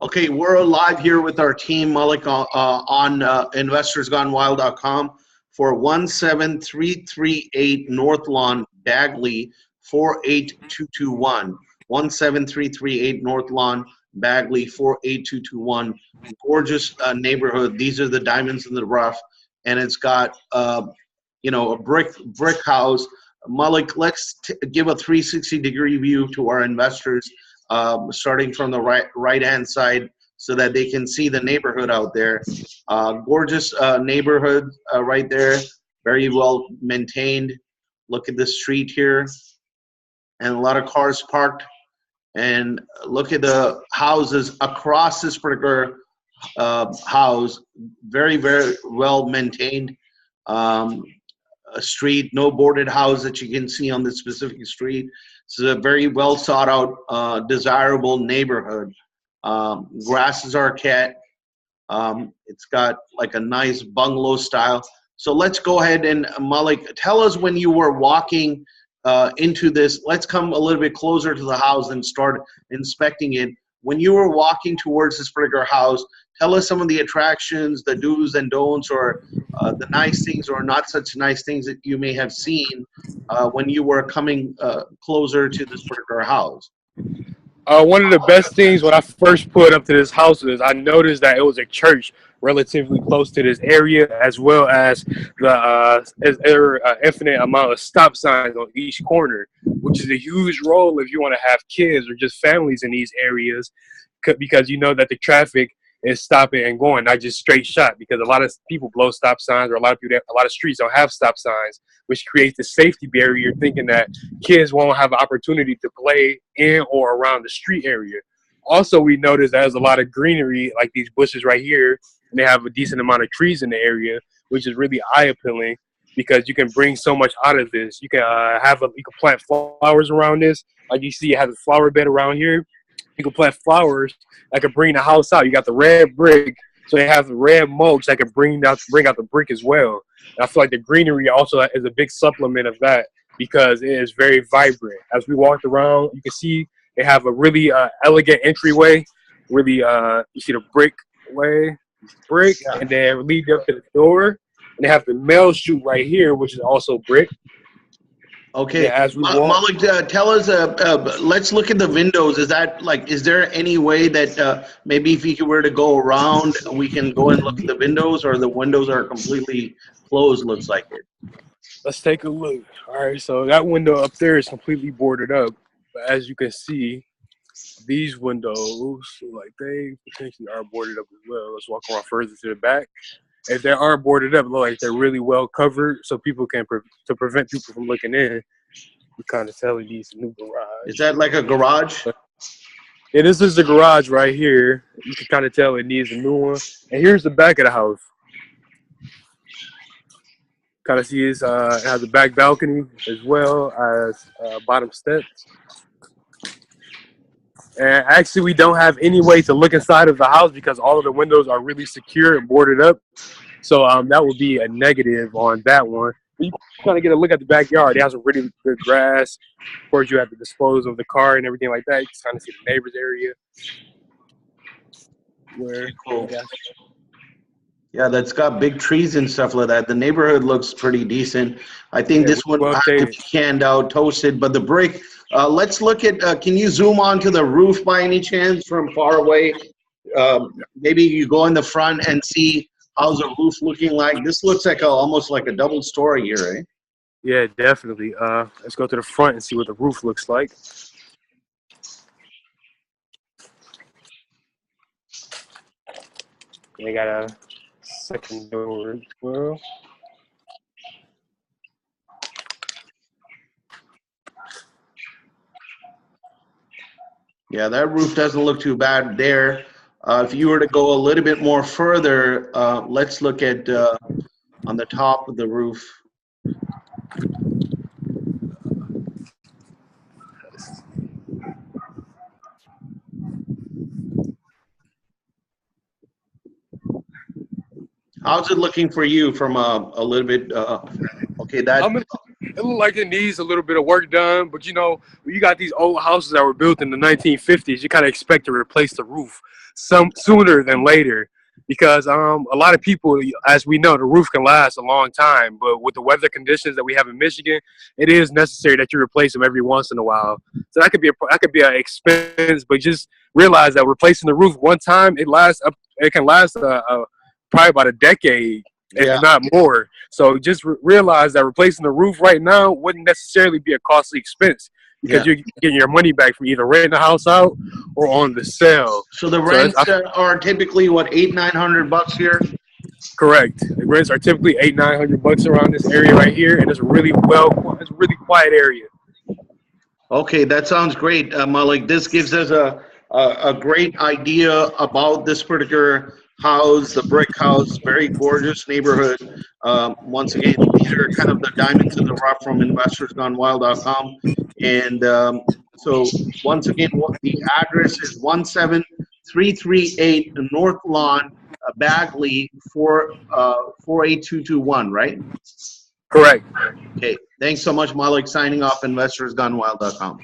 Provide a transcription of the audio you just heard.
Okay, we're live here with our team, Malik, on investorsgonewild.com for 17338 Northlawn, Bagley, 48221. 17338 Northlawn, Bagley, 48221. Gorgeous neighborhood. These are the diamonds in the rough, and it's got a brick house. Malik, let's give a 360-degree view to our investors, starting from the right hand side, so that they can see the neighborhood out there. Gorgeous neighborhood right there, very well maintained. Look at the street here, and a lot of cars parked. And look at the houses across this particular house. Very, very well maintained. A street, no boarded house that you can see on this specific street. This is a very well sought out, desirable neighborhood. Grasses are cut. It's got like a nice bungalow style. So let's go ahead and Malik, tell us when you were walking into this. Let's come a little bit closer to the house and start inspecting it. When you were walking towards this particular house, tell us some of the attractions, the do's and don'ts, or the nice things or not such nice things that you may have seen when you were coming closer to this particular house. One of the best things when I first pulled up to this house is I noticed that it was a church relatively close to this area, as well as there are an infinite amount of stop signs on each corner, which is a huge role if you want to have kids or just families in these areas, because you know that the traffic is stopping and going, not just straight shot, because a lot of people blow stop signs, or a lot of streets don't have stop signs, which creates a safety barrier, thinking that kids won't have an opportunity to play in or around the street area. Also, we noticed there's a lot of greenery, like these bushes right here, and they have a decent amount of trees in the area, which is really eye-appealing, because you can bring so much out of this. You can you can plant flowers around this. Like you see, you have a flower bed around here. You can plant flowers that can bring the house out. You got the red brick, so they have the red mulch that can bring out the brick as well. And I feel like the greenery also is a big supplement of that, because it is very vibrant. As we walked around, you can see they have a really elegant entryway. Really, you see the brick, and then lead up to the door. And they have the mail chute right here, which is also brick. Okay, yeah, as we Malik, tell us. Let's look at the windows. Is there any way that maybe if we were to go around, we can go and look at the windows, or the windows are completely closed? Looks like it. Let's take a look. All right, so that window up there is completely boarded up, but as you can see, these windows, like, they potentially are boarded up as well. Let's walk around further to the back. If they are boarded up, look like they're really well covered, so people can to prevent people from looking in. We kind of tell it needs a new garage. Is that like a garage? Yeah, this is the garage right here. You can kind of tell it needs a new one. And here's the back of the house. Kind of see it has a back balcony as well as bottom steps. And actually, we don't have any way to look inside of the house because all of the windows are really secure and boarded up. So that would be a negative on that one. But you can kind of get a look at the backyard. It has a really good grass. Of course, you have to dispose of the car and everything like that. You can kind of see the neighbor's area. Cool. Yeah, that's got big trees and stuff like that. The neighborhood looks pretty decent. I think this one has to be canned out, toasted, but the brick. Let's look at, can you zoom onto the roof by any chance from far away? Maybe you go in the front and see how's the roof looking like. This looks like almost like a double story here, eh? Yeah, definitely. Let's go to the front and see what the roof looks like. They got a second door as well. Yeah, that roof doesn't look too bad there. If you were to go a little bit more further, let's look at on the top of the roof. How's it looking for you from a little bit? Okay, that it looked like it needs a little bit of work done, but you know, when you got these old houses that were built in the 1950s, you kind of expect to replace the roof some sooner than later, because a lot of people, as we know, the roof can last a long time, but with the weather conditions that we have in Michigan, it is necessary that you replace them every once in a while. So that could be an expense, but just realize that replacing the roof one time, it can last probably about a decade, Yeah. if not more. So just realize that replacing the roof right now wouldn't necessarily be a costly expense, because Yeah. you're getting your money back from either renting the house out or on the sale. So the So rents are typically what, $800-900 here? correct. The rents are typically $800-900 around this area right here, and it's it's a really quiet area. Okay, that sounds great, Malik. This gives us a great idea about this particular house, the brick house, very gorgeous neighborhood. Once again, these are kind of the diamonds in the rough from investorsgonewild.com. And so once again, what the address is 17338 North Lawn, Bagley, 48221, right? Correct. Okay, thanks so much, Malik. Signing off, investorsgonewild.com.